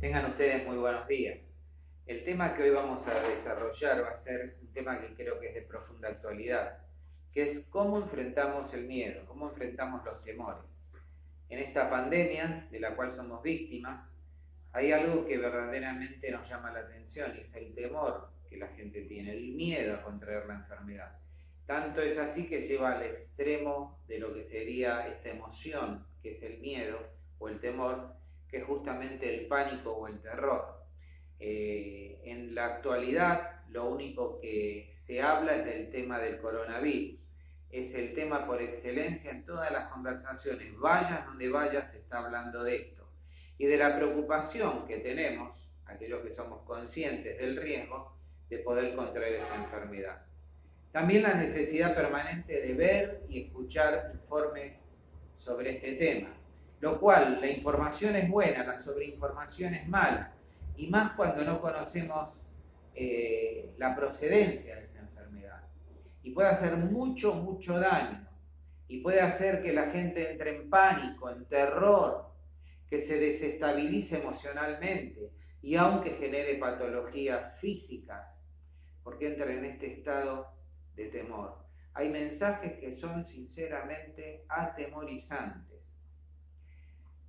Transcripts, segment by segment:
Tengan ustedes muy buenos días. El tema que hoy vamos a desarrollar va a ser un tema que creo que es de profunda actualidad, que es cómo enfrentamos el miedo, cómo enfrentamos los temores. En esta pandemia de la cual somos víctimas, hay algo que verdaderamente nos llama la atención y es el temor que la gente tiene, el miedo a contraer la enfermedad. Tanto es así que lleva al extremo de lo que sería esta emoción, que es el miedo o el temor, que es justamente el pánico o el terror. En la actualidad lo único que se habla es del tema del coronavirus. Es el tema por excelencia en todas las conversaciones. Vayas donde vayas se está hablando de esto. Y de la preocupación que tenemos, aquellos que somos conscientes del riesgo, de poder contraer esta enfermedad. También la necesidad permanente de ver y escuchar informes sobre este tema, lo cual la información es buena, la sobreinformación es mala, y más cuando no conocemos la procedencia de esa enfermedad. Y puede hacer mucho daño, y puede hacer que la gente entre en pánico, en terror, que se desestabilice emocionalmente, y aunque genere patologías físicas, porque entra en este estado de temor. Hay mensajes que son sinceramente atemorizantes.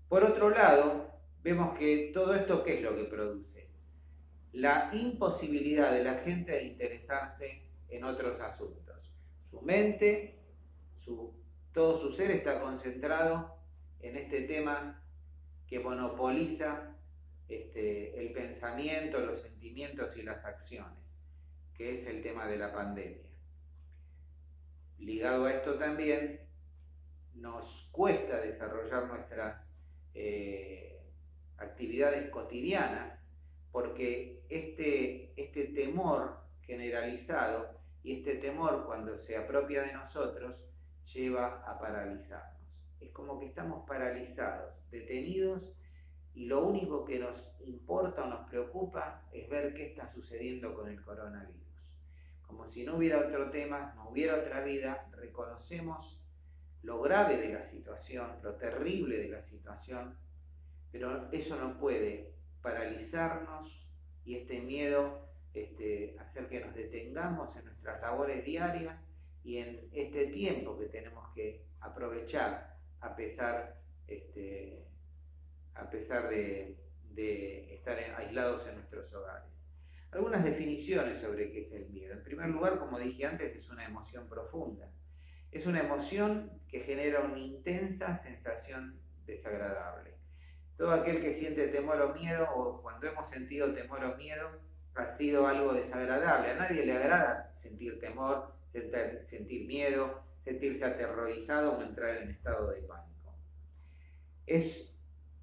Por otro lado, vemos que todo esto, ¿qué es lo que produce? La imposibilidad de la gente de interesarse en otros asuntos. Su mente, todo su ser está concentrado en este tema que monopoliza el pensamiento, los sentimientos y las acciones, que es el tema de la pandemia. Ligado a esto también, nos cuesta desarrollar nuestras actividades cotidianas porque este temor generalizado y este temor cuando se apropia de nosotros lleva a paralizarnos. Es como que estamos paralizados, detenidos, y lo único que nos importa o nos preocupa es ver qué está sucediendo con el coronavirus. Como si no hubiera otro tema, no hubiera otra vida, reconocemos lo grave de la situación, lo terrible de la situación, pero eso no puede paralizarnos y este miedo hacer que nos detengamos en nuestras labores diarias y en este tiempo que tenemos que aprovechar a pesar de estar aislados en nuestros hogares. Algunas definiciones sobre qué es el miedo. En primer lugar, como dije antes, es una emoción profunda. Es una emoción que genera una intensa sensación desagradable. Todo aquel que siente temor o miedo, o cuando hemos sentido temor o miedo, ha sido algo desagradable. A nadie le agrada sentir temor, sentir miedo, sentirse aterrorizado o entrar en estado de pánico. Es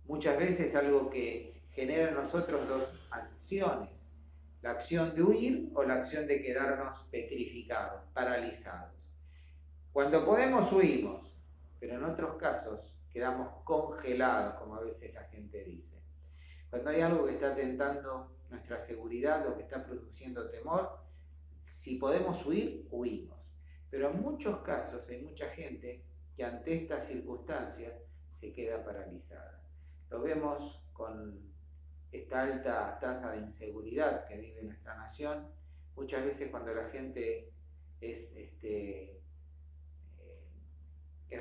muchas veces algo que genera en nosotros dos acciones: la acción de huir o la acción de quedarnos petrificados, paralizados. Cuando podemos huimos, pero en otros casos quedamos congelados, como a veces la gente dice. Cuando hay algo que está atentando nuestra seguridad o que está produciendo temor, si podemos huir, huimos. Pero en muchos casos hay mucha gente que ante estas circunstancias se queda paralizada. Lo vemos con esta alta tasa de inseguridad que vive nuestra nación. Muchas veces cuando la gente es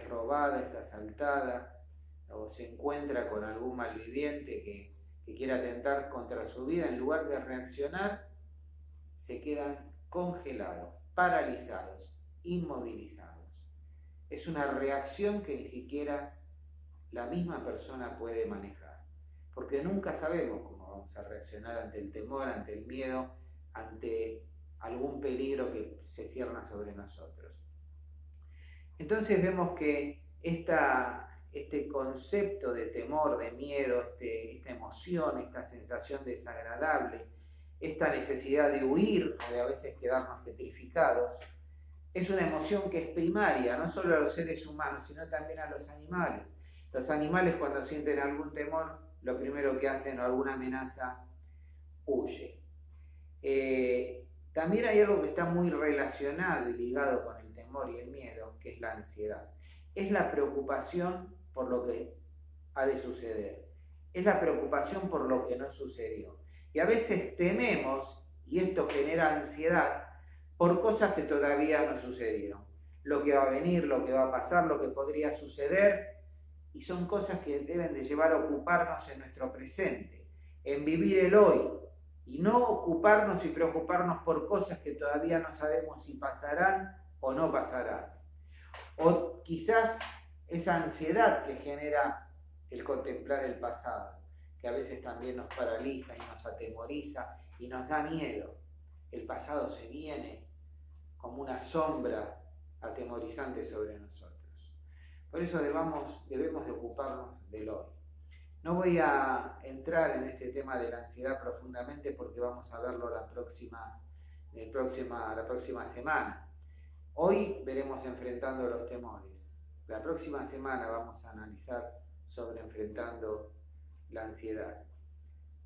robada, es asaltada o se encuentra con algún malviviente que quiera atentar contra su vida, en lugar de reaccionar, se quedan congelados, paralizados, inmovilizados. Es una reacción que ni siquiera la misma persona puede manejar, porque nunca sabemos cómo vamos a reaccionar ante el temor, ante el miedo, ante algún peligro que se cierna sobre nosotros. Entonces vemos que este concepto de temor, de miedo, esta emoción, esta sensación desagradable, esta necesidad de huir o de a veces quedarnos petrificados, es una emoción que es primaria, no solo a los seres humanos, sino también a los animales. Los animales, cuando sienten algún temor, lo primero que hacen o alguna amenaza, huye. También hay algo que está muy relacionado y ligado con el temor y el miedo, que es la ansiedad. Es la preocupación por lo que ha de suceder. es la preocupación por lo que no sucedió. Y a veces tememos, y esto genera ansiedad, por cosas que todavía no sucedieron. Lo que va a venir, lo que va a pasar, lo que podría suceder, y son cosas que deben de llevar a ocuparnos en nuestro presente, en vivir el hoy, y no ocuparnos y preocuparnos por cosas que todavía no sabemos si pasarán o no pasarán. O quizás esa ansiedad que genera el contemplar el pasado, que a veces también nos paraliza y nos atemoriza y nos da miedo. El pasado se viene como una sombra atemorizante sobre nosotros. Por eso debemos de ocuparnos del hoy. No voy a entrar en este tema de la ansiedad profundamente porque vamos a verlo la próxima semana. Hoy veremos enfrentando los temores. La próxima semana vamos a analizar sobre enfrentando la ansiedad.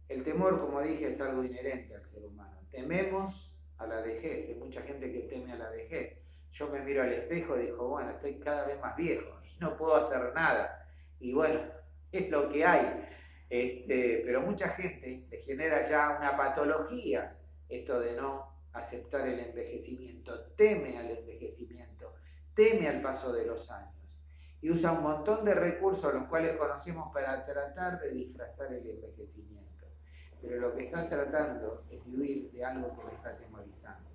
El temor, como dije, es algo inherente al ser humano. Tememos a la vejez. Hay mucha gente que teme a la vejez. Yo me miro al espejo y digo, bueno, estoy cada vez más viejo, no puedo hacer nada. Y bueno, es lo que hay. Pero mucha gente le genera ya una patología esto de no aceptar el envejecimiento, teme al envejecimiento, teme al paso de los años y usa un montón de recursos, los cuales conocemos, para tratar de disfrazar el envejecimiento. Pero lo que está tratando es huir de algo que le está atemorizando.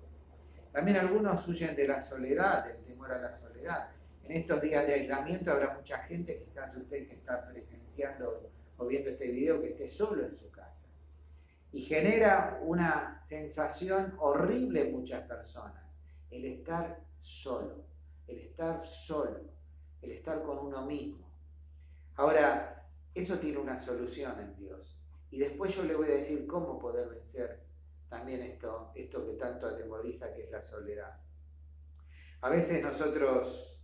También algunos huyen de la soledad, del temor a la soledad. En estos días de aislamiento habrá mucha gente, quizás usted que está presenciando o viendo este video, que esté solo en su casa. Y genera una sensación horrible en muchas personas, el estar solo, el estar con uno mismo. Ahora, eso tiene una solución en Dios. Y después yo le voy a decir cómo poder vencer también esto que tanto atemoriza, que es la soledad. A veces nosotros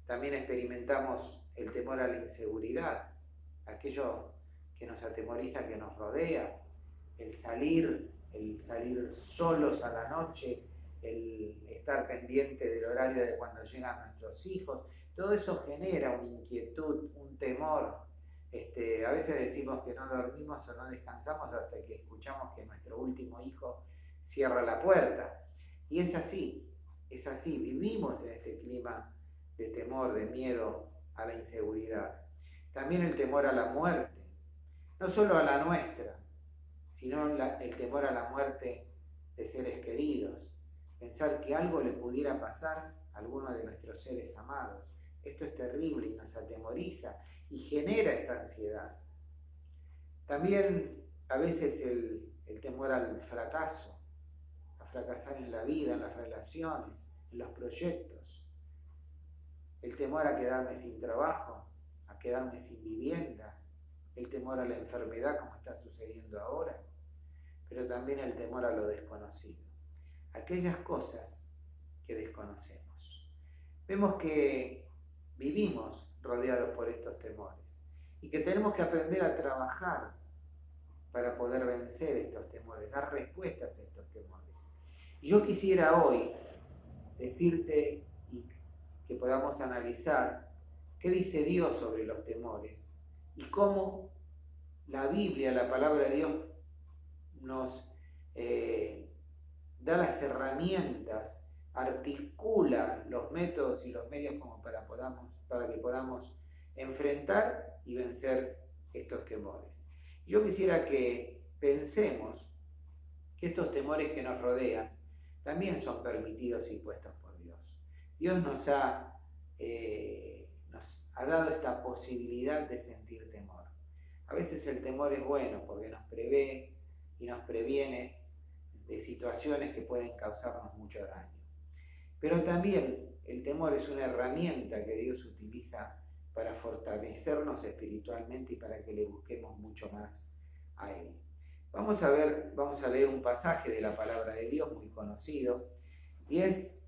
también experimentamos el temor a la inseguridad, aquello que nos atemoriza, que nos rodea, el salir solos a la noche, el estar pendiente del horario de cuando llegan nuestros hijos. Todo eso genera una inquietud, un temor. A veces decimos que no dormimos o no descansamos hasta que escuchamos que nuestro último hijo cierra la puerta. Y es así, vivimos en este clima de temor, de miedo a la inseguridad. También el temor a la muerte, no solo a la nuestra, sino el temor a la muerte de seres queridos. Pensar que algo le pudiera pasar a alguno de nuestros seres amados. Esto es terrible y nos atemoriza y genera esta ansiedad. También a veces el temor al fracaso, a fracasar en la vida, en las relaciones, en los proyectos. El temor a quedarme sin trabajo, a quedarme sin vivienda. El temor a la enfermedad, como está sucediendo ahora. Pero también el temor a lo desconocido. Aquellas cosas que desconocemos. Vemos que vivimos rodeados por estos temores y que tenemos que aprender a trabajar para poder vencer estos temores, dar respuestas a estos temores. Y yo quisiera hoy decirte y que podamos analizar qué dice Dios sobre los temores y cómo la Biblia, la palabra de Dios, nos da las herramientas, articula los métodos y los medios como para que podamos enfrentar y vencer estos temores. Yo quisiera que pensemos que estos temores que nos rodean también son permitidos y puestos por Dios. Dios nos ha dado esta posibilidad de sentir temor. A veces el temor es bueno porque nos prevé y nos previene de situaciones que pueden causarnos mucho daño. Pero también el temor es una herramienta que Dios utiliza para fortalecernos espiritualmente y para que le busquemos mucho más a Él. Vamos a leer un pasaje de la palabra de Dios muy conocido, y es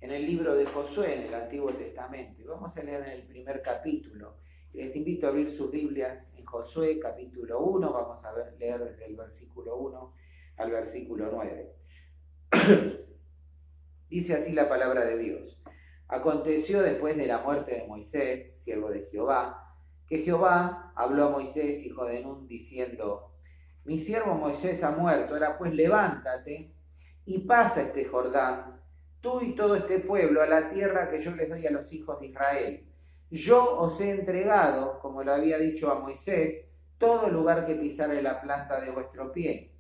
en el libro de Josué, en el Antiguo Testamento. Y vamos a leer en el primer capítulo. Les invito a abrir sus Biblias en Josué capítulo 1, vamos a leer desde el versículo 1 al versículo 9. Dice así la palabra de Dios. Aconteció después de la muerte de Moisés, siervo de Jehová, que Jehová habló a Moisés, hijo de Nun, diciendo: mi siervo Moisés ha muerto, ahora pues levántate y pasa este Jordán, tú y todo este pueblo, a la tierra que yo les doy a los hijos de Israel. Yo os he entregado, como lo había dicho a Moisés, todo lugar que pisare la planta de vuestro pie,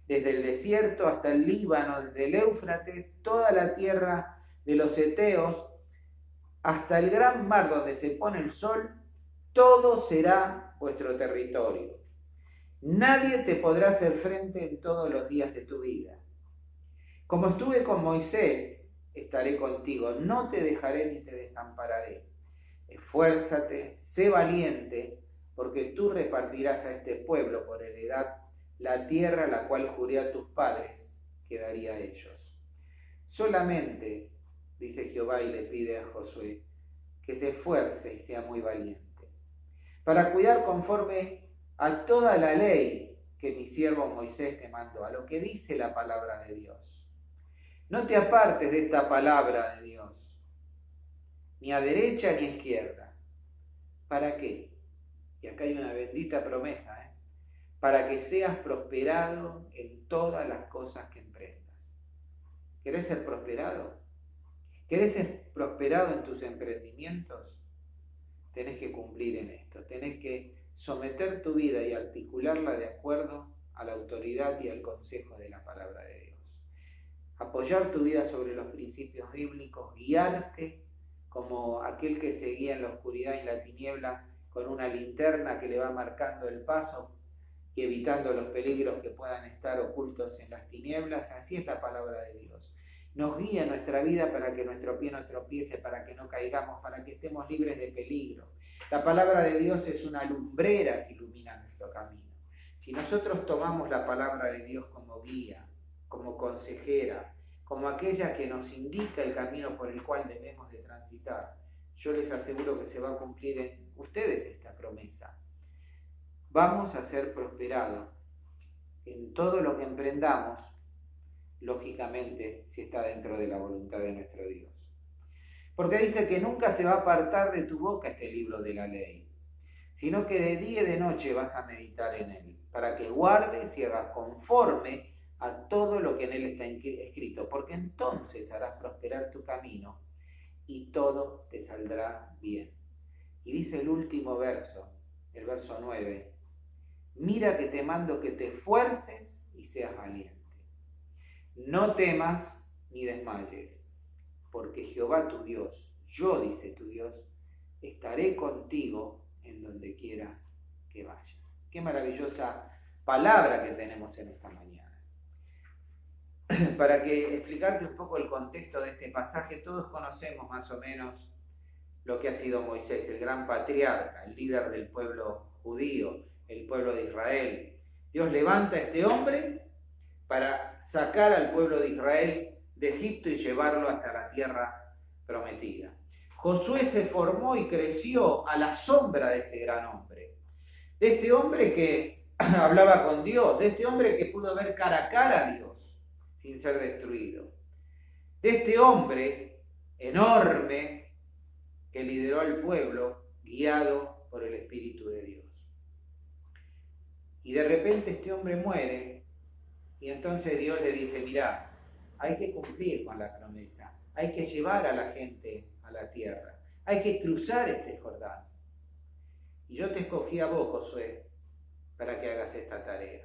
desde el desierto hasta el Líbano, desde el Éufrates, toda la tierra de los heteos, hasta el gran mar donde se pone el sol, todo será vuestro territorio. Nadie te podrá hacer frente en todos los días de tu vida. Como estuve con Moisés, estaré contigo, no te dejaré ni te desampararé. Esfuérzate, sé valiente, porque tú repartirás a este pueblo por heredad la tierra a la cual juré a tus padres que daría a ellos. Solamente, dice Jehová y le pide a Josué, que se esfuerce y sea muy valiente, para cuidar conforme a toda la ley que mi siervo Moisés te mandó, a lo que dice la palabra de Dios. No te apartes de esta palabra de Dios, ni a derecha ni a izquierda. ¿Para qué? Y acá hay una bendita promesa, para que seas prosperado en todas las cosas que emprendas. ¿Querés ser prosperado? ¿Querés ser prosperado en tus emprendimientos? Tenés que cumplir en esto, tenés que someter tu vida y articularla de acuerdo a la autoridad y al consejo de la palabra de Dios. Apoyar tu vida sobre los principios bíblicos, guiarte como aquel que se guía en la oscuridad y en la tiniebla con una linterna que le va marcando el paso y evitando los peligros que puedan estar ocultos en las tinieblas. Así es la palabra de Dios. Nos guía nuestra vida para que nuestro pie no tropiece, para que no caigamos, para que estemos libres de peligro. La palabra de Dios es una lumbrera que ilumina nuestro camino. Si nosotros tomamos la palabra de Dios como guía, como consejera, como aquella que nos indica el camino por el cual debemos de transitar, yo les aseguro que se va a cumplir en ustedes esta promesa. Vamos a ser prosperados en todo lo que emprendamos, lógicamente, si está dentro de la voluntad de nuestro Dios. Porque dice que nunca se va a apartar de tu boca este libro de la ley, sino que de día y de noche vas a meditar en él, para que guardes y hagas conforme a todo lo que en él está escrito, porque entonces harás prosperar tu camino y todo te saldrá bien. Y dice el último verso, el verso 9, mira que te mando que te esfuerces y seas valiente. No temas ni desmayes, porque Jehová tu Dios, yo, dice tu Dios, estaré contigo en donde quiera que vayas. Qué maravillosa palabra que tenemos en esta mañana. Para que explicarte un poco el contexto de este pasaje, todos conocemos más o menos lo que ha sido Moisés, el gran patriarca, el líder del pueblo judío, el pueblo de Israel. Dios levanta a este hombre para sacar al pueblo de Israel de Egipto y llevarlo hasta la tierra prometida. Josué se formó y creció a la sombra de este gran hombre, de este hombre que hablaba con Dios, de este hombre que pudo ver cara a cara a Dios sin ser destruido, de este hombre enorme que lideró al pueblo guiado por el Espíritu de Dios. Y de repente este hombre muere y entonces Dios le dice, mirá, hay que cumplir con la promesa, hay que llevar a la gente a la tierra, hay que cruzar este Jordán. Y yo te escogí a vos, Josué, para que hagas esta tarea,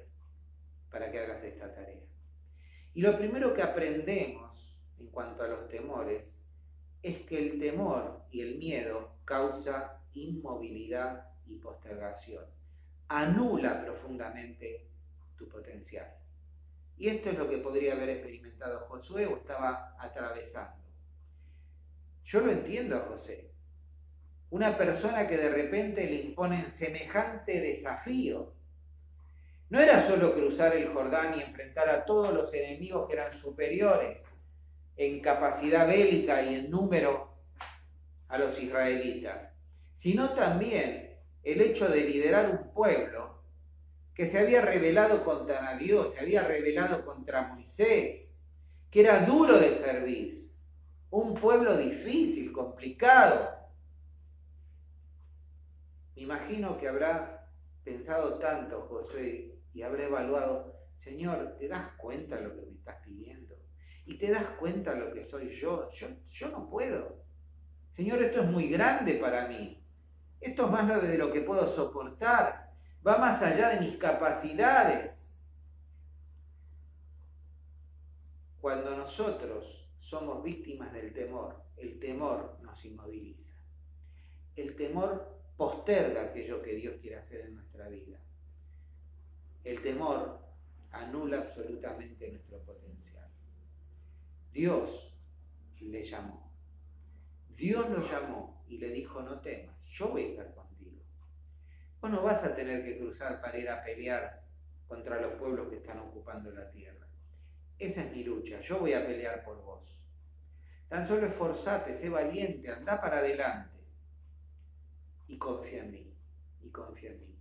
Y lo primero que aprendemos en cuanto a los temores es que el temor y el miedo causa inmovilidad y postergación. Anula profundamente tu potencial. Y esto es lo que podría haber experimentado Josué o estaba atravesando. Yo lo entiendo a José. Una persona que de repente le imponen semejante desafío. No era solo cruzar el Jordán y enfrentar a todos los enemigos que eran superiores en capacidad bélica y en número a los israelitas, sino también el hecho de liderar un pueblo que se había rebelado contra Dios, se había rebelado contra Moisés, que era duro de servir, un pueblo difícil, complicado. Me imagino que habrá pensado tanto Josué y habrá evaluado, Señor, ¿te das cuenta de lo que me estás pidiendo? ¿Y te das cuenta de lo que soy yo? Yo no puedo. Señor, esto es muy grande para mí. Esto es más de lo que puedo soportar. Va más allá de mis capacidades. Cuando nosotros somos víctimas del temor, el temor nos inmoviliza. El temor posterga aquello que Dios quiere hacer en nuestra vida. El temor anula absolutamente nuestro potencial. Dios le llamó. Dios lo llamó y le dijo, no temas, yo voy a estar contigo. Vos no vas a tener que cruzar para ir a pelear contra los pueblos que están ocupando la tierra. Esa es mi lucha, yo voy a pelear por vos. Tan solo esforzate, sé valiente, anda para adelante. Y confía en mí, y confía en mí.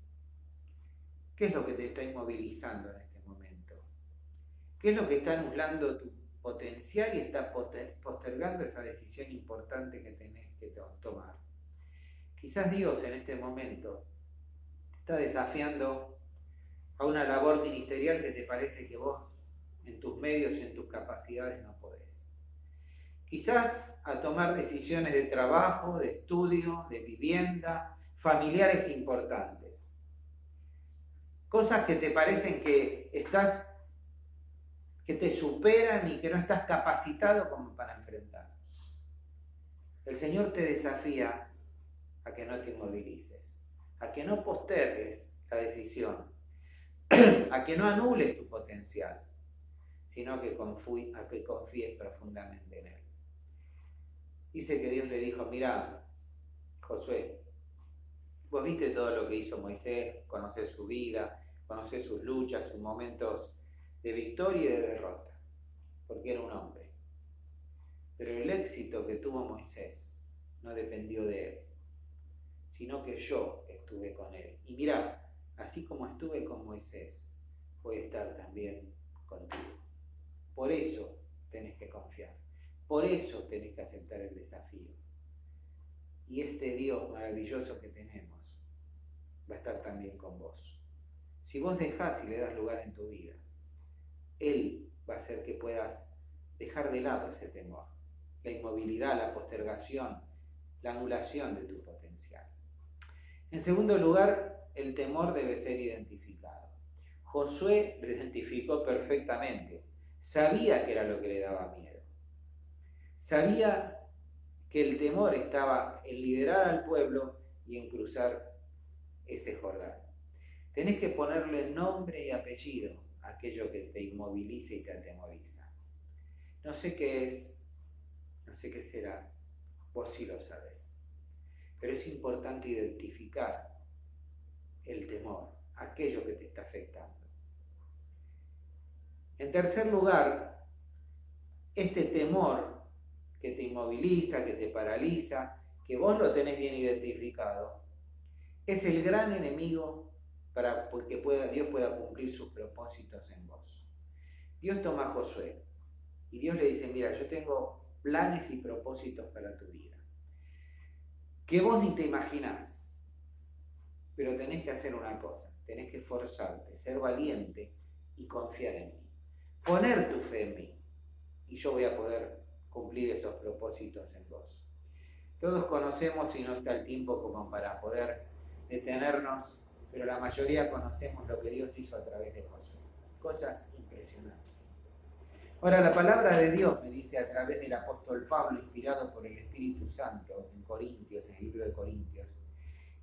¿Qué es lo que te está inmovilizando en este momento? ¿Qué es lo que está anulando tu potencial y está postergando esa decisión importante que tenés que tomar? Quizás Dios en este momento te está desafiando a una labor ministerial que te parece que vos en tus medios y en tus capacidades no podés. Quizás a tomar decisiones de trabajo, de estudio, de vivienda, familiares importantes. Cosas que te parecen que te superan y que no estás capacitado como para enfrentar. El Señor te desafía a que no te inmovilices, a que no postergues la decisión, a que no anules tu potencial, sino que confíes profundamente en Él. Dice que Dios le dijo, mira, Josué, vos viste todo lo que hizo Moisés, conocés su vida, conocés sus luchas, sus momentos de victoria y de derrota, porque era un hombre. Pero el éxito que tuvo Moisés no dependió de él, sino que yo estuve con él. Y mirá, así como estuve con Moisés, voy a estar también contigo. Por eso tenés que confiar, por eso tenés que aceptar el desafío. Y este Dios maravilloso que tenemos va a estar también con vos. Si vos dejás y le das lugar en tu vida, Él va a hacer que puedas dejar de lado ese temor, la inmovilidad, la postergación, la anulación de tu potencial. En segundo lugar, el temor debe ser identificado. Josué lo identificó perfectamente. Sabía que era lo que le daba miedo. Sabía que el temor estaba en liderar al pueblo y en cruzar ese Jordán. Tenés que ponerle nombre y apellido a aquello que te inmoviliza y te atemoriza. No sé qué es, no sé qué será, vos sí lo sabés. Pero es importante identificar el temor, aquello que te está afectando. En tercer lugar, este temor que te inmoviliza, que te paraliza, que vos lo tenés bien identificado, es el gran enemigo para que Dios pueda cumplir sus propósitos en vos. Dios toma a Josué y Dios le dice, mira, yo tengo planes y propósitos para tu vida, que vos ni te imaginás, pero tenés que hacer una cosa, tenés que esforzarte, ser valiente y confiar en mí, poner tu fe en mí, y yo voy a poder cumplir esos propósitos en vos. Todos conocemos, y no está el tiempo como para poder detenernos, pero la mayoría conocemos lo que Dios hizo a través de Josué. Cosas impresionantes. Ahora, la palabra de Dios me dice a través del apóstol Pablo, inspirado por el Espíritu Santo, en Corintios, en el libro de Corintios,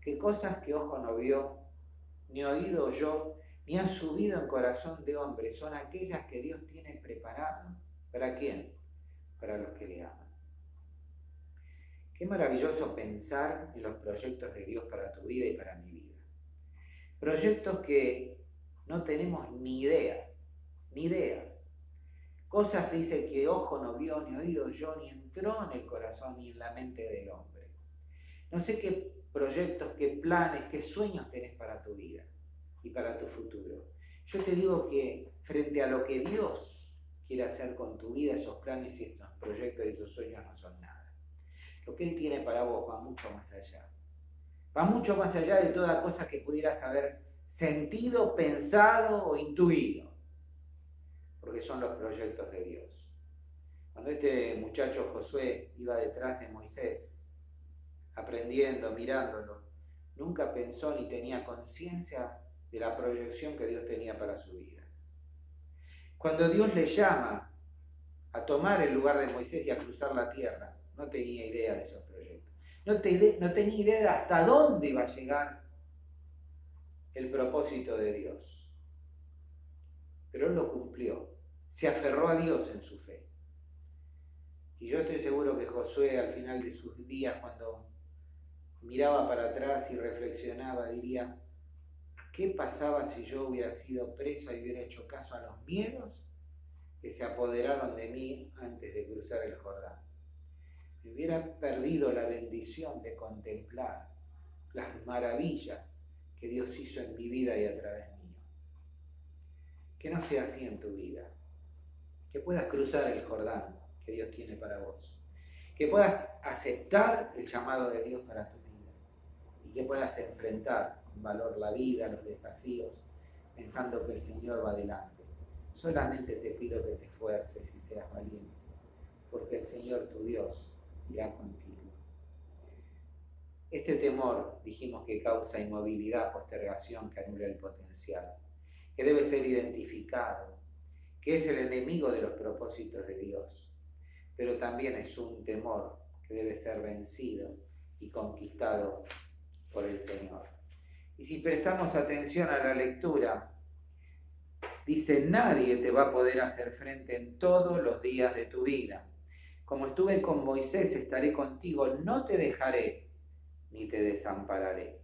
que cosas que ojo no vio, ni oído oyó, ni han subido en corazón de hombre, son aquellas que Dios tiene preparadas. ¿Para quién? Para los que le aman. Qué maravilloso pensar en los proyectos de Dios para tu vida y para mi vida. Proyectos que no tenemos ni idea. Cosas, dice, que ojo no vio, ni oído yo, ni entró en el corazón ni en la mente del hombre. No sé qué proyectos, qué planes, qué sueños tenés para tu vida y para tu futuro. Yo te digo que frente a lo que Dios quiere hacer con tu vida, esos planes y estos proyectos y esos sueños no son nada. Lo que Él tiene para vos va mucho más allá. Va mucho más allá de toda cosa que pudieras haber sentido, pensado o intuido, porque son los proyectos de Dios. Cuando este muchacho Josué iba detrás de Moisés, aprendiendo, mirándolo, nunca pensó ni tenía conciencia de la proyección que Dios tenía para su vida. Cuando Dios le llama a tomar el lugar de Moisés y a cruzar la tierra, no tenía idea de esos proyectos. No tenía idea de hasta dónde iba a llegar el propósito de Dios. Pero él lo cumplió. Se aferró a Dios en su fe. Y yo estoy seguro que Josué, al final de sus días, cuando miraba para atrás y reflexionaba, diría: ¿qué pasaba si yo hubiera sido preso y hubiera hecho caso a los miedos que se apoderaron de mí antes de cruzar el Jordán? Me hubiera perdido la bendición de contemplar las maravillas que Dios hizo en mi vida y a través mío. Que no sea así en tu vida. Que puedas cruzar el Jordán que Dios tiene para vos. Que puedas aceptar el llamado de Dios para tu vida. Y que puedas enfrentar con valor la vida, los desafíos, pensando que el Señor va adelante. Solamente te pido que te esfuerces y seas valiente, porque el Señor tu Dios irá contigo. Este temor, dijimos que causa inmovilidad, postergación, que anula el potencial, que debe ser identificado, que es el enemigo de los propósitos de Dios, pero también es un temor que debe ser vencido y conquistado por el Señor. Y si prestamos atención a la lectura, dice: nadie te va a poder hacer frente en todos los días de tu vida. Como estuve con Moisés, estaré contigo, no te dejaré ni te desampararé.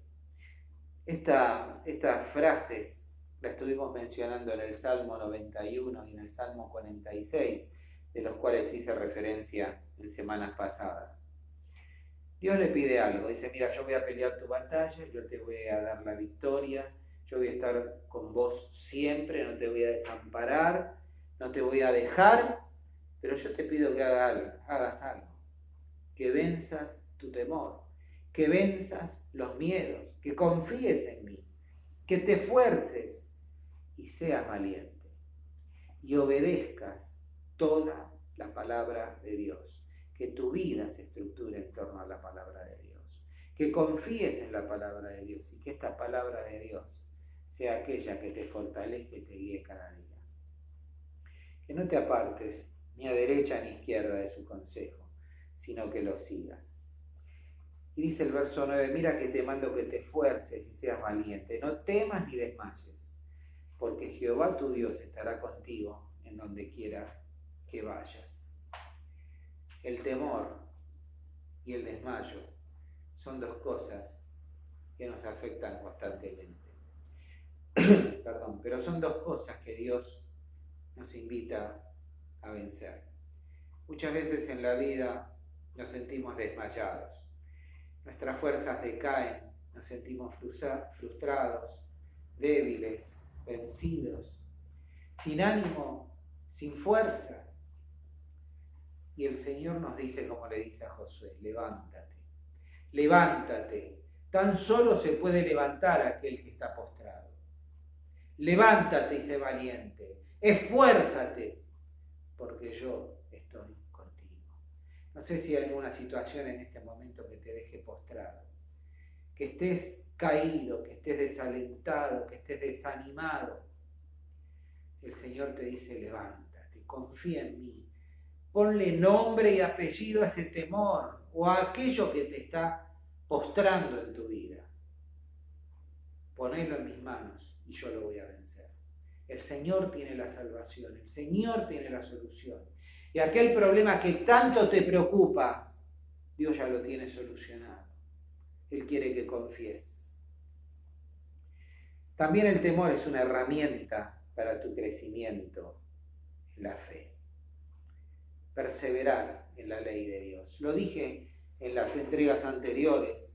Estas frases las estuvimos mencionando en el Salmo 91 y en el Salmo 46, de los cuales hice referencia en semanas pasadas. Dios le pide algo, dice: mira, yo voy a pelear tu batalla, yo te voy a dar la victoria, yo voy a estar con vos siempre, no te voy a desamparar, no te voy a dejar, pero yo te pido que hagas algo, que venzas tu temor, que venzas los miedos, que confíes en mí, que te esfuerces y seas valiente y obedezcas toda la palabra de Dios, que tu vida se estructure en torno a la palabra de Dios, que confíes en la palabra de Dios y que esta palabra de Dios sea aquella que te fortalezca y te guíe cada día. Que no te apartes ni a derecha ni a izquierda de su consejo, sino que lo sigas. Y dice el verso 9: mira que te mando que te esfuerces y seas valiente, no temas ni desmayes, porque Jehová tu Dios estará contigo en donde quiera que vayas. El temor y el desmayo son dos cosas que nos afectan constantemente. Perdón, pero son dos cosas que Dios nos invita a vencer. Muchas veces en la vida nos sentimos desmayados, nuestras fuerzas decaen, nos sentimos frustrados, débiles, vencidos, sin ánimo, sin fuerza. Y el Señor nos dice, como le dice a Josué: levántate, levántate. Tan solo se puede levantar aquel que está postrado. Levántate y sé valiente, esfuérzate, porque yo estoy contigo. No sé si hay alguna situación en este momento que te deje postrado, que estés caído, que estés desalentado, que estés desanimado. El Señor te dice: levántate, confía en mí, ponle nombre y apellido a ese temor o a aquello que te está postrando en tu vida. Ponelo en mis manos y yo lo voy a vencer. El Señor tiene la salvación, el Señor tiene la solución. Y aquel problema que tanto te preocupa, Dios ya lo tiene solucionado. Él quiere que confíes. También el temor es una herramienta para tu crecimiento en la fe. Perseverar en la ley de Dios. Lo dije en las entregas anteriores.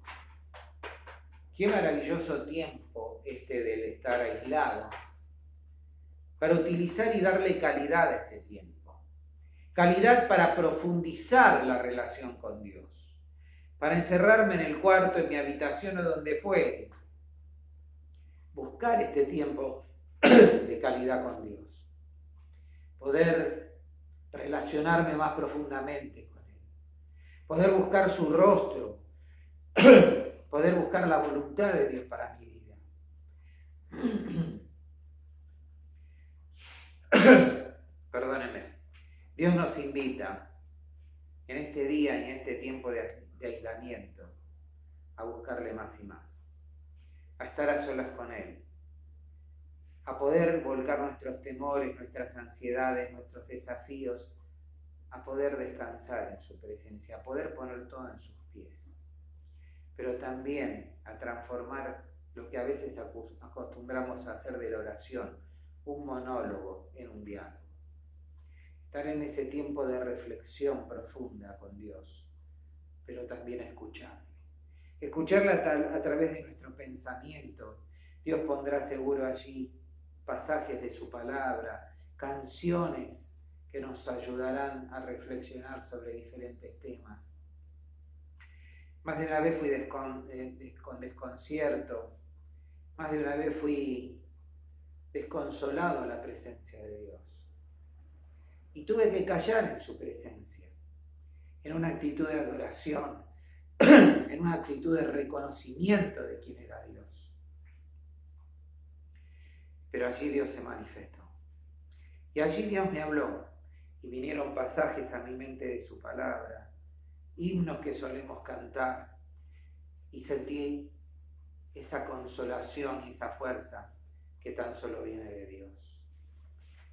Qué maravilloso tiempo este del estar aislado, para utilizar y darle calidad a este tiempo. Calidad para profundizar la relación con Dios. para encerrarme en el cuarto, en mi habitación o donde fuere. Buscar este tiempo de calidad con Dios. Poder relacionarme más profundamente con Él. Poder buscar su rostro. Poder buscar la voluntad de Dios para mi vida. Perdónenme. Dios nos invita en este día y en este tiempo de aislamiento a buscarle más y más, a estar a solas con Él, a poder volcar nuestros temores, nuestras ansiedades, nuestros desafíos, a poder descansar en su presencia, a poder poner todo en sus pies, pero también a transformar lo que a veces acostumbramos a hacer de la oración, un monólogo, en un diálogo. Estar en ese tiempo de reflexión profunda con Dios, pero también escucharle. Escucharle a través de nuestro pensamiento. Dios pondrá seguro allí pasajes de su palabra, canciones que nos ayudarán a reflexionar sobre diferentes temas. Más de una vez fui con desconcierto, más de una vez fui desconsolado en la presencia de Dios. Y tuve que callar en su presencia, en una actitud de adoración, en una actitud de reconocimiento de quién era Dios. Pero allí Dios se manifestó. Y allí Dios me habló, y vinieron pasajes a mi mente de su palabra, himnos que solemos cantar, y sentí esa consolación y esa fuerza que tan solo viene de Dios.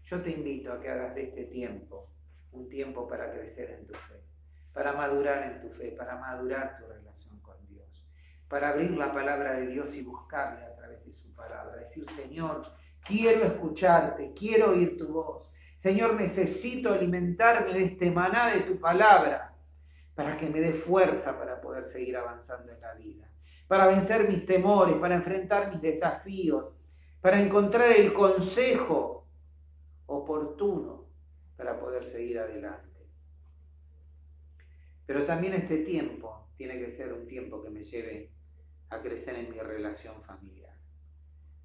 Yo te invito a que hagas de este tiempo un tiempo para crecer en tu fe, para madurar en tu fe, para madurar tu relación con Dios, para abrir la palabra de Dios y buscarle a través de su palabra, decir: Señor, quiero escucharte, quiero oír tu voz. Señor, necesito alimentarme de este maná de tu palabra para que me dé fuerza para poder seguir avanzando en la vida, para vencer mis temores, para enfrentar mis desafíos, para encontrar el consejo oportuno para poder seguir adelante. Pero también este tiempo tiene que ser un tiempo que me lleve a crecer en mi relación familiar.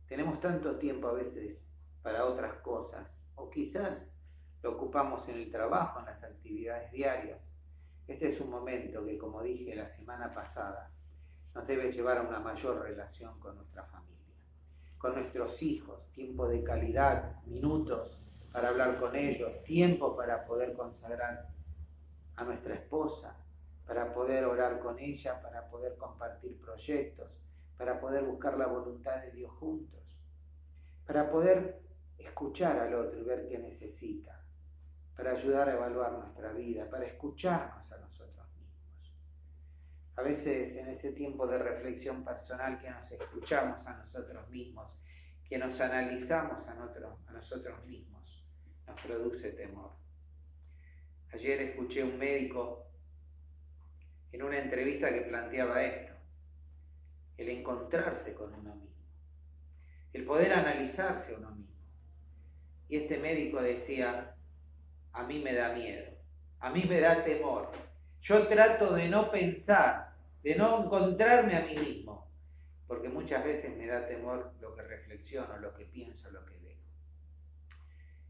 Tenemos tanto tiempo a veces para otras cosas, o quizás lo ocupamos en el trabajo, en las actividades diarias. Este es un momento que, como dije la semana pasada, nos debe llevar a una mayor relación con nuestra familia, con nuestros hijos, tiempo de calidad, minutos para hablar con ellos, tiempo para poder consagrar a nuestra esposa, para poder orar con ella, para poder compartir proyectos, para poder buscar la voluntad de Dios juntos, para poder escuchar al otro y ver qué necesita, para ayudar a evaluar nuestra vida, para escucharnos a nosotros mismos. A veces en ese tiempo de reflexión personal que nos escuchamos a nosotros mismos, que nos analizamos a nosotros mismos, nos produce temor. Ayer escuché a un médico en una entrevista que planteaba esto: el encontrarse con uno mismo, el poder analizarse a uno mismo. Y este médico decía: a mí me da miedo, a mí me da temor. Yo trato de no pensar, de no encontrarme a mí mismo, porque muchas veces me da temor lo que reflexiono, lo que pienso, lo que veo.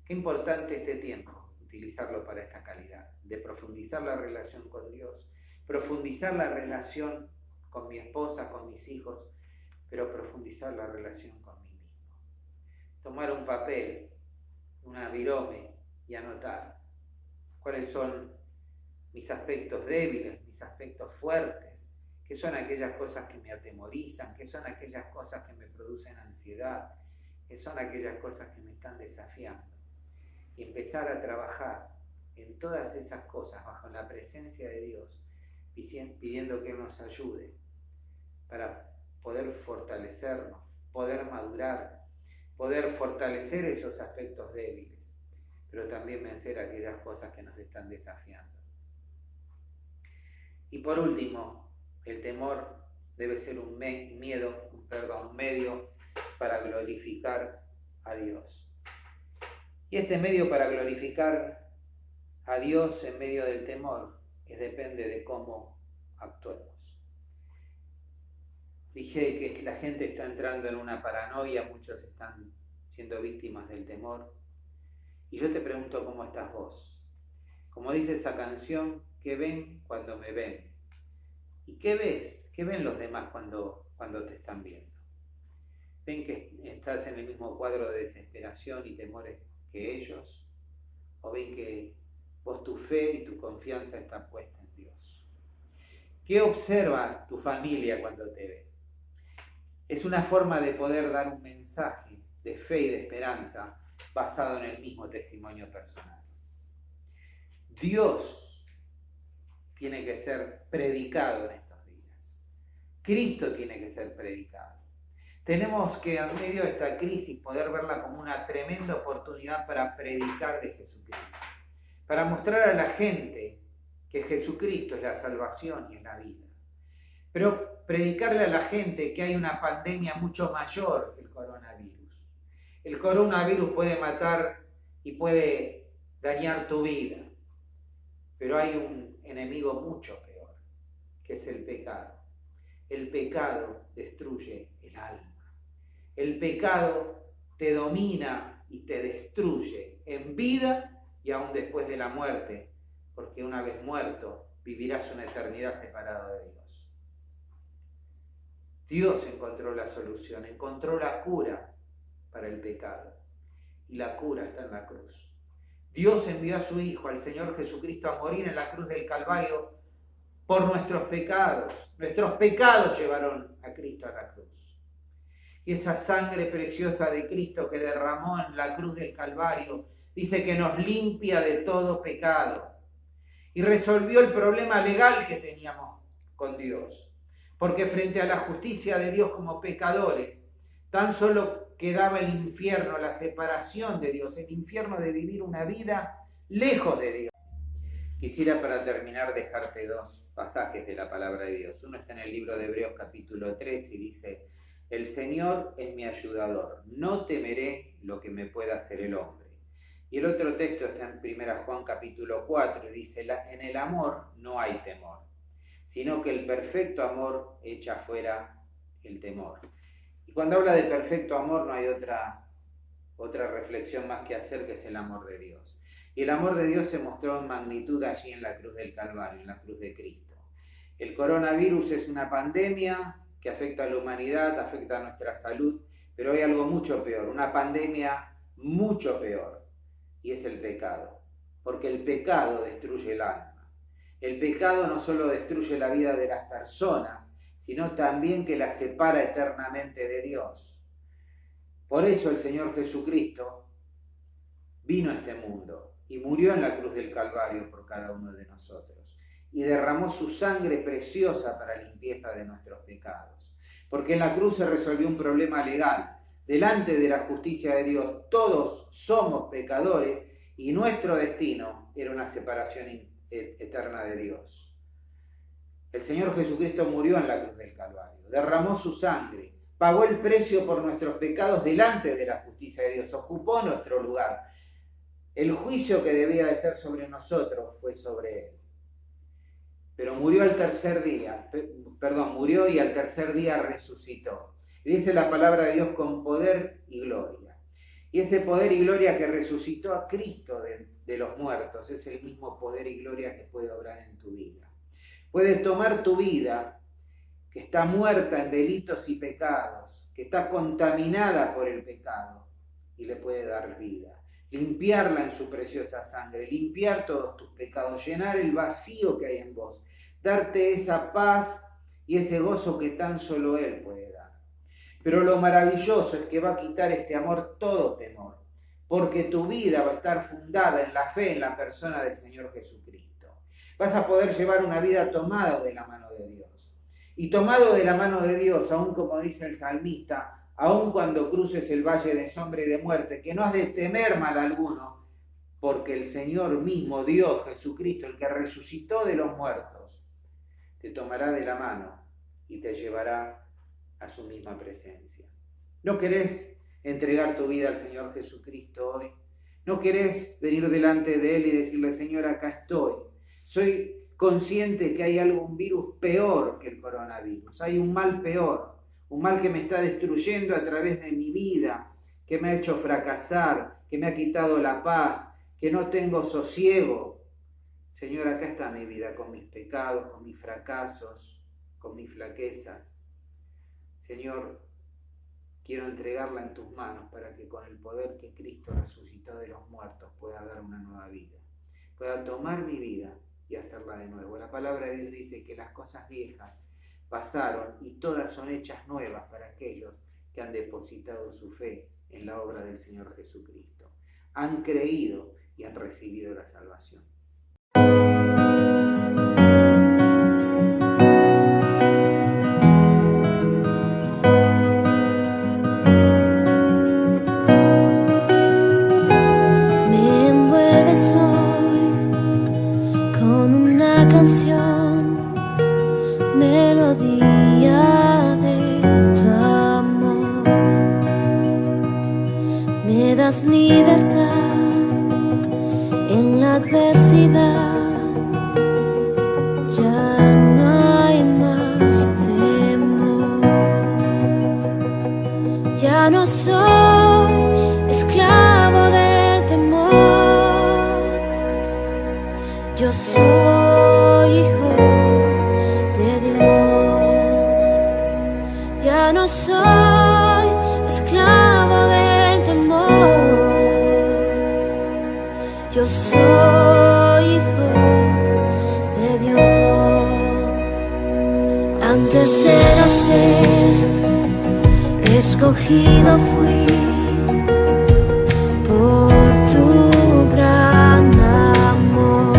Qué importante este tiempo, utilizarlo para esta calidad, de profundizar la relación con Dios, profundizar la relación con mi esposa, con mis hijos, pero profundizar la relación con mí mismo. Tomar un papel, una virome, y anotar cuáles son mis aspectos débiles, mis aspectos fuertes, qué son aquellas cosas que me atemorizan, qué son aquellas cosas que me producen ansiedad, qué son aquellas cosas que me están desafiando. Y empezar a trabajar en todas esas cosas bajo la presencia de Dios, pidiendo que Él nos ayude para poder fortalecernos, poder madurar, poder fortalecer esos aspectos débiles, pero también vencer aquellas cosas que nos están desafiando. Y por último, el temor debe ser un medio para glorificar a Dios. Y este medio para glorificar a Dios en medio del temor depende de cómo actuemos. Dije que la gente está entrando en una paranoia, muchos están siendo víctimas del temor. Y yo te pregunto, ¿cómo estás vos? Como dice esa canción, ¿qué ven cuando me ven? ¿Y qué ves? ¿Qué ven los demás cuando te están viendo? ¿Ven que estás en el mismo cuadro de desesperación y temores que ellos? ¿O ven que vos tu fe y tu confianza está puesta en Dios? ¿Qué observa tu familia cuando te ve? Es una forma de poder dar un mensaje de fe y de esperanza basado en el mismo testimonio personal. Dios tiene que ser predicado en estos días. Cristo tiene que ser predicado. Tenemos que, en medio de esta crisis, poder verla como una tremenda oportunidad para predicar de Jesucristo. Para mostrar a la gente que Jesucristo es la salvación y es la vida. Pero predicarle a la gente que hay una pandemia mucho mayor que el coronavirus. El coronavirus puede matar y puede dañar tu vida. Pero hay un enemigo mucho peor, que es el pecado. El pecado destruye el alma. El pecado te domina y te destruye en vida y aún después de la muerte, porque una vez muerto vivirás una eternidad separado de Dios. Dios encontró la solución, encontró la cura para el pecado y la cura está en la cruz. Dios envió a su Hijo, al Señor Jesucristo, a morir en la cruz del Calvario por nuestros pecados. Nuestros pecados llevaron a Cristo a la cruz. Y esa sangre preciosa de Cristo que derramó en la cruz del Calvario dice que nos limpia de todo pecado. Y resolvió el problema legal que teníamos con Dios. Porque frente a la justicia de Dios como pecadores, tan solo quedaba el infierno, la separación de Dios, el infierno de vivir una vida lejos de Dios. Quisiera para terminar dejarte dos pasajes de la palabra de Dios. Uno está en el libro de Hebreos capítulo 3 y dice: el Señor es mi ayudador, no temeré lo que me pueda hacer el hombre. Y el otro texto está en 1 Juan capítulo 4 y dice: en el amor no hay temor, sino que el perfecto amor echa fuera el temor. Y cuando habla de perfecto amor no hay otra reflexión más que hacer, que es el amor de Dios. Y el amor de Dios se mostró en magnitud allí en la cruz del Calvario, en la cruz de Cristo. El coronavirus es una pandemia que afecta a la humanidad, afecta a nuestra salud, pero hay algo mucho peor, una pandemia mucho peor, y es el pecado. Porque el pecado destruye el alma. El pecado no solo destruye la vida de las personas, sino también que la separa eternamente de Dios. Por eso el Señor Jesucristo vino a este mundo y murió en la cruz del Calvario por cada uno de nosotros y derramó su sangre preciosa para limpieza de nuestros pecados. Porque en la cruz se resolvió un problema legal. Delante de la justicia de Dios todos somos pecadores y nuestro destino era una separación eterna de Dios. El Señor Jesucristo murió en la cruz del Calvario, derramó su sangre, pagó el precio por nuestros pecados delante de la justicia de Dios, ocupó nuestro lugar. El juicio que debía de ser sobre nosotros fue sobre Él. Pero murió y al tercer día resucitó. Y dice la palabra de Dios con poder y gloria. Y ese poder y gloria que resucitó a Cristo de los muertos es el mismo poder y gloria que puede obrar en tu vida. Puede tomar tu vida, que está muerta en delitos y pecados, que está contaminada por el pecado, y le puede dar vida. Limpiarla en su preciosa sangre, limpiar todos tus pecados, llenar el vacío que hay en vos, darte esa paz y ese gozo que tan solo Él puede dar. Pero lo maravilloso es que va a quitar este amor todo temor, porque tu vida va a estar fundada en la fe en la persona del Señor Jesucristo. Vas a poder llevar una vida tomada de la mano de Dios. Y tomado de la mano de Dios, aún como dice el salmista, aún cuando cruces el valle de sombra y de muerte, que no has de temer mal alguno, porque el Señor mismo, Dios, Jesucristo, el que resucitó de los muertos, te tomará de la mano y te llevará a su misma presencia. ¿No querés entregar tu vida al Señor Jesucristo hoy? ¿No querés venir delante de Él y decirle: Señor, acá estoy? Soy consciente que hay algún virus peor que el coronavirus, hay un mal peor, un mal que me está destruyendo a través de mi vida, que me ha hecho fracasar, que me ha quitado la paz, que no tengo sosiego. Señor, acá está mi vida, con mis pecados, con mis fracasos, con mis flaquezas. Señor, quiero entregarla en tus manos para que con el poder que Cristo resucitó de los muertos pueda dar una nueva vida. Pueda tomar mi vida y hacerla de nuevo. La palabra de Dios dice que las cosas viejas pasaron y todas son hechas nuevas para aquellos que han depositado su fe en la obra del Señor Jesucristo. Han creído y han recibido la salvación. Me envuelves hoy con una canción, melodía de tu amor. Me das libertad en la adversidad, ya no hay más temor. Ya no soy esclavo del temor, yo soy hijo de Dios. Ya no soy esclavo del temor, yo soy hijo de Dios. Antes de nacer, escogido fui por tu gran amor.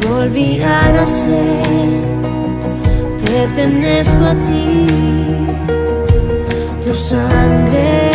Volví a nacer, pertenezco a ti, tu sangre